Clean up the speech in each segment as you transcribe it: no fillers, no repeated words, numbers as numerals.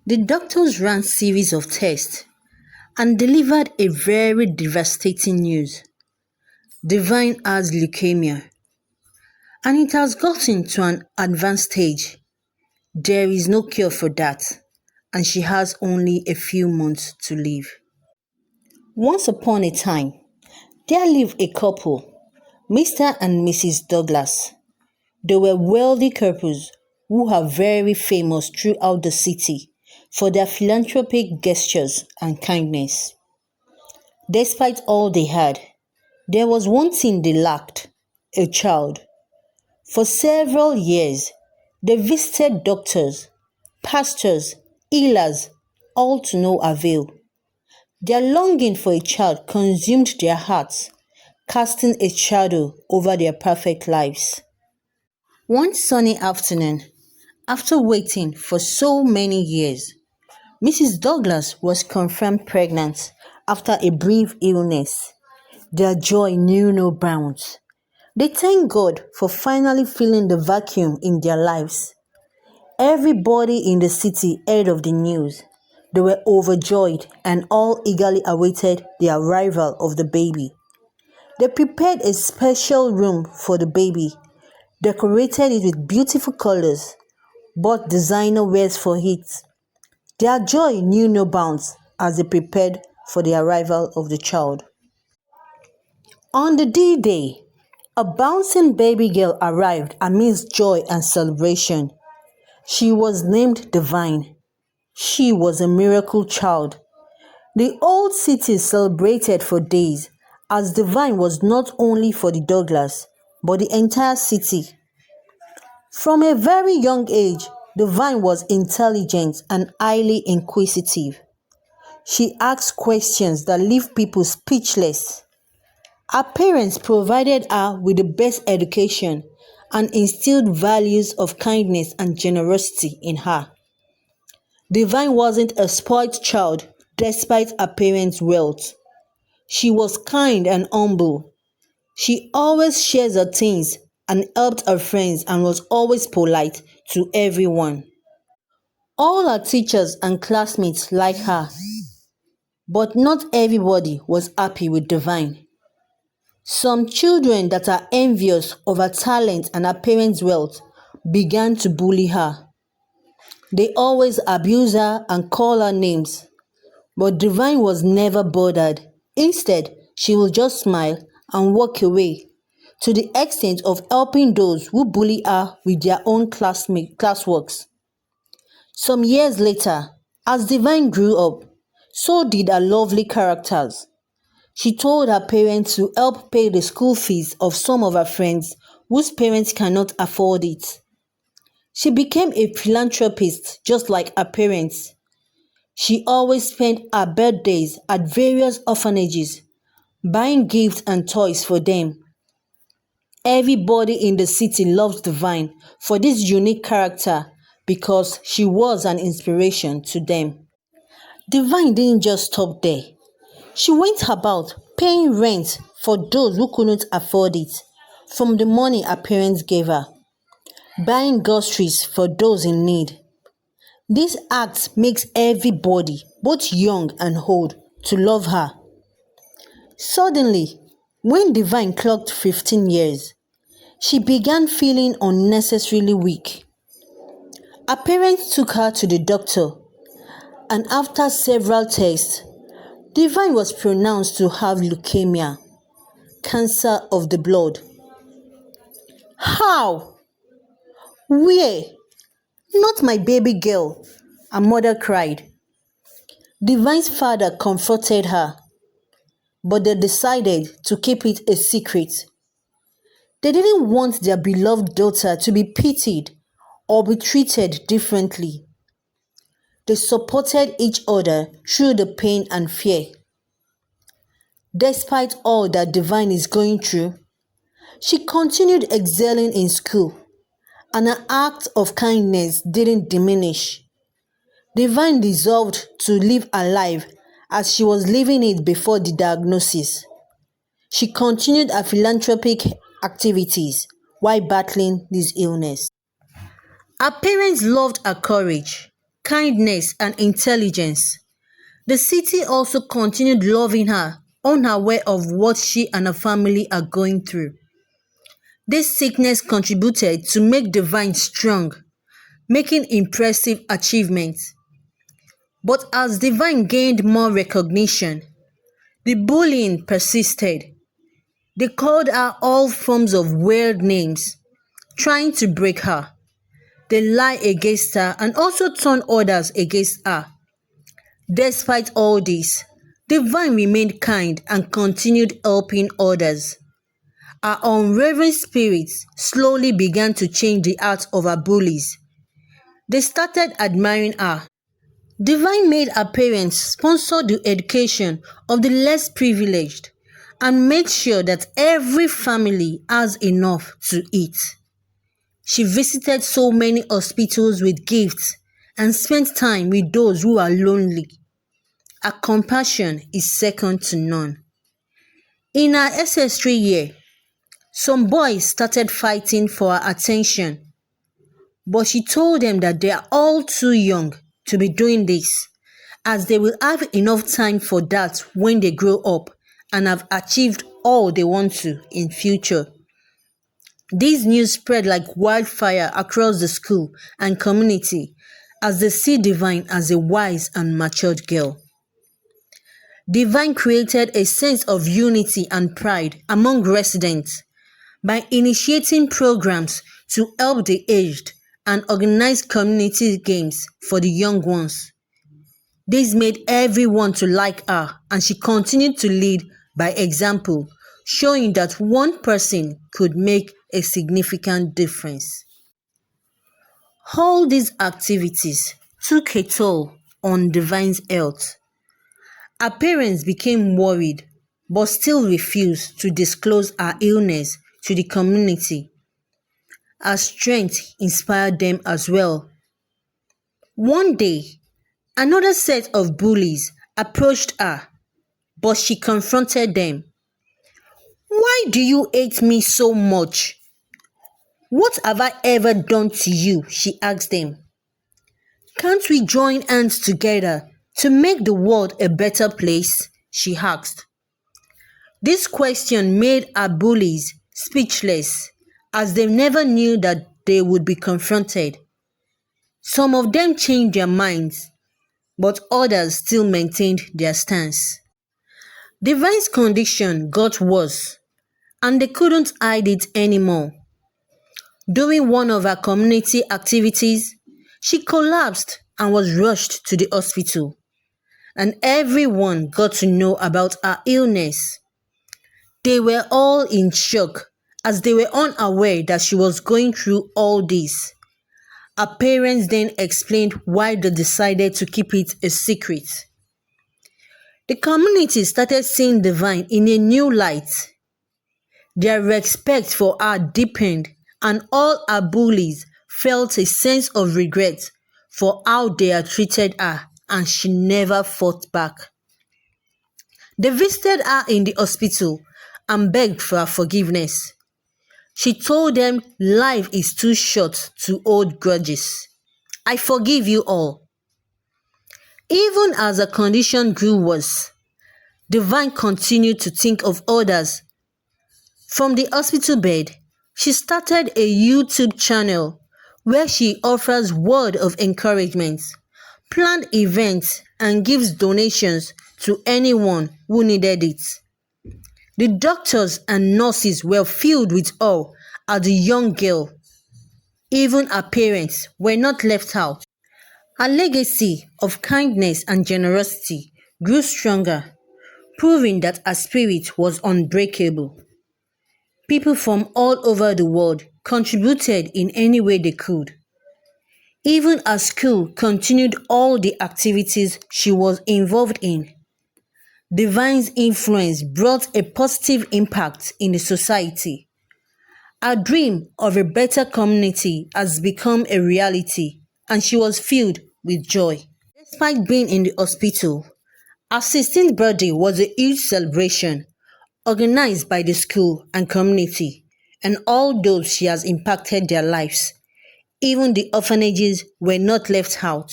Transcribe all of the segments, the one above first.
The doctors ran series of tests and delivered a very devastating news. Divine has leukemia, and it has gotten to an advanced stage. There is no cure for that, and she has only a few months to live. Once upon a time, there lived a couple, Mr. and Mrs. Douglas. They were wealthy couples who are very famous throughout the city for their philanthropic gestures and kindness. Despite all they had, there was one thing they lacked: a child. For several years, they visited doctors, pastors, healers, all to no avail. Their longing for a child consumed their hearts, casting a shadow over their perfect lives. One sunny afternoon, after waiting for so many years, Mrs. Douglas was confirmed pregnant after a brief illness. Their joy knew no bounds. They thanked God for finally filling the vacuum in their lives. Everybody in the city heard of the news. They were overjoyed and all eagerly awaited the arrival of the baby. They prepared a special room for the baby, decorated it with beautiful colors, bought designer wares for it. Their joy knew no bounds as they prepared for the arrival of the child. On the D-Day, a bouncing baby girl arrived amidst joy and celebration. She was named Divine. She was a miracle child. The old city celebrated for days, as Divine was not only for the Douglas, but the entire city. From a very young age, Divine was intelligent and highly inquisitive. She asked questions that leave people speechless. Her parents provided her with the best education and instilled values of kindness and generosity in her. Divine wasn't a spoiled child despite her parents' wealth. She was kind and humble. She always shared her things and helped her friends and was always polite to everyone. All her teachers and classmates liked her, but not everybody was happy with Divine. Some children that are envious of her talent and her parents' wealth began to bully her. They always abuse her and call her names, but Divine was never bothered. Instead, she will just smile and walk away, to the extent of helping those who bully her with their own classworks. Some years later, as Divine grew up, so did her lovely characters. She told her parents to help pay the school fees of some of her friends whose parents cannot afford it. She became a philanthropist just like her parents. She always spent her birthdays at various orphanages, buying gifts and toys for them. Everybody in the city loved Divine for this unique character because she was an inspiration to them. Divine didn't just stop there. She went about paying rent for those who couldn't afford it from the money her parents gave her, buying groceries for those in need. This act makes everybody, both young and old, to love her. Suddenly, when Divine clocked 15 years, she began feeling unnecessarily weak. Her parents took her to the doctor, and after several tests, Divine was pronounced to have leukemia, cancer of the blood. How? Where? Not my baby girl, her mother cried. Divine's father comforted her, but they decided to keep it a secret. They didn't want their beloved daughter to be pitied or be treated differently. They supported each other through the pain and fear. Despite all that Divine is going through, she continued excelling in school, and her act of kindness didn't diminish. Divine resolved to live her life as she was living it before the diagnosis. She continued her philanthropic activities while battling this illness. Her parents loved her courage. kindness, and intelligence. The city also continued loving her, unaware of what she and her family are going through. This sickness contributed to make Divine strong, making impressive achievements. But as Divine gained more recognition, the bullying persisted. They called her all forms of weird names, trying to break her. They lied against her and also turned others against her. Despite all this, Divine remained kind and continued helping others. Her unwavering spirit slowly began to change the hearts of her bullies. They started admiring her. Divine made her parents sponsor the education of the less privileged and made sure that every family has enough to eat. She visited so many hospitals with gifts and spent time with those who are lonely. Her compassion is second to none. In her SS3 year, some boys started fighting for her attention, but she told them that they are all too young to be doing this, as they will have enough time for that when they grow up and have achieved all they want to in future. This news spread like wildfire across the school and community as they see Divine as a wise and matured girl. Divine created a sense of unity and pride among residents by initiating programs to help the aged and organize community games for the young ones. This made everyone to like her, and she continued to lead by example, showing that one person could make a significant difference. All these activities took a toll on Divine's health. Her parents became worried but still refused to disclose her illness to the community. Her strength inspired them as well. One day, another set of bullies approached her, but she confronted them. "Why do you hate me so much? What have I ever done to you?" she asked them. "Can't we join hands together to make the world a better place?" she asked. This question made her bullies speechless, as they never knew that they would be confronted. Some of them changed their minds, but others still maintained their stance. Divine's condition got worse, and they couldn't hide it anymore. During one of her community activities, she collapsed and was rushed to the hospital, and everyone got to know about her illness. They were all in shock as they were unaware that she was going through all this. Her parents then explained why they decided to keep it a secret. The community started seeing Divine in a new light. Their respect for her deepened, and all her bullies felt a sense of regret for how they had treated her, and she never fought back. They visited her in the hospital and begged for her forgiveness. She told them life is too short to hold grudges. "I forgive you all." Even as her condition grew worse, Divine continued to think of others. From the hospital bed, she started a YouTube channel where she offers word of encouragement, planned events, and gives donations to anyone who needed it. The doctors and nurses were filled with awe at the young girl. Even her parents were not left out. Her legacy of kindness and generosity grew stronger, proving that her spirit was unbreakable. People from all over the world contributed in any way they could. Even her school continued all the activities she was involved in. Divine's influence brought a positive impact in the society. Her dream of a better community has become a reality, and she was filled with joy. Despite being in the hospital, her 16th birthday was a huge celebration organized by the school and community, and all those she has impacted their lives. Even the orphanages were not left out.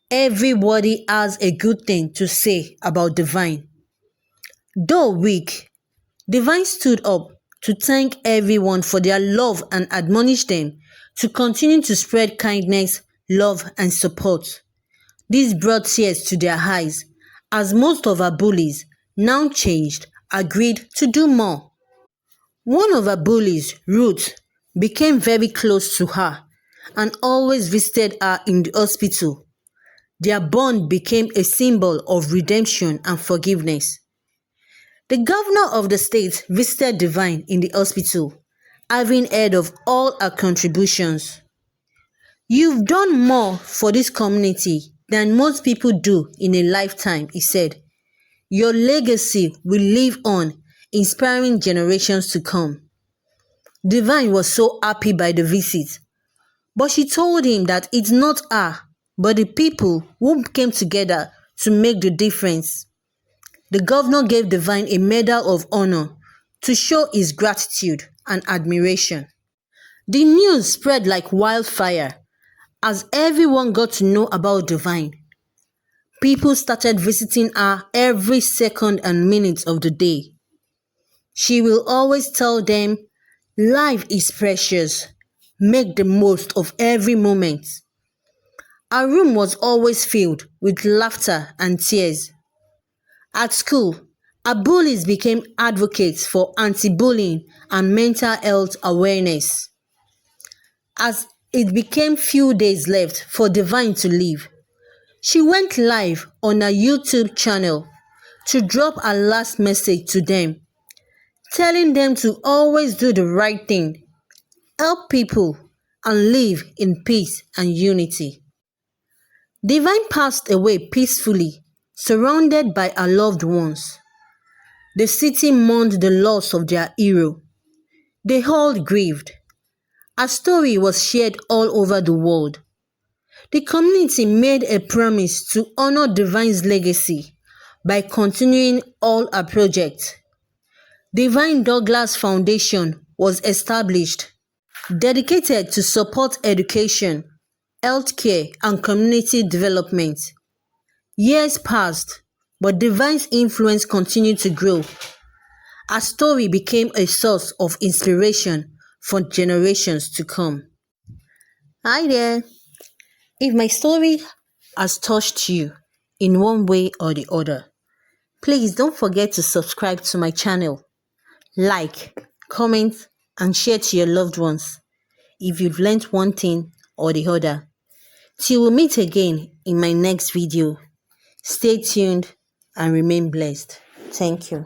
Everybody has a good thing to say about Divine. Though weak, Divine stood up to thank everyone for their love and admonish them to continue to spread kindness, love, and support. This brought tears to their eyes as most of her bullies, now changed, agreed to do more. One of her bullies, Ruth, became very close to her and always visited her in the hospital. Their bond became a symbol of redemption and forgiveness. The governor of the state visited Divine in the hospital, having heard of all her contributions. "You've done more for this community than most people do in a lifetime," he said. "Your legacy will live on, inspiring generations to come." Divine was so happy by the visit, but she told him that it's not her, but the people who came together to make the difference. The governor gave Divine a medal of honor to show his gratitude and admiration. The news spread like wildfire as everyone got to know about Divine. People started visiting her every second and minute of the day. She will always tell them, "Life is precious. Make the most of every moment." Her room was always filled with laughter and tears. At school, her bullies became advocates for anti-bullying and mental health awareness. As it became few days left for Divine to leave, she went live on her YouTube channel to drop her last message to them, telling them to always do the right thing, help people, and live in peace and unity. Divine passed away peacefully, surrounded by her loved ones. The city mourned the loss of their hero. They all grieved. Her story was shared all over the world. The community made a promise to honor Divine's legacy by continuing all her projects. Divine Douglas Foundation was established, dedicated to support education, healthcare, and community development. Years passed, but Divine's influence continued to grow. Her story became a source of inspiration for generations to come. Hi there! If my story has touched you in one way or the other, please don't forget to subscribe to my channel, like, comment, and share to your loved ones if you've learned one thing or the other. Till we meet again in my next video, stay tuned and remain blessed. Thank you.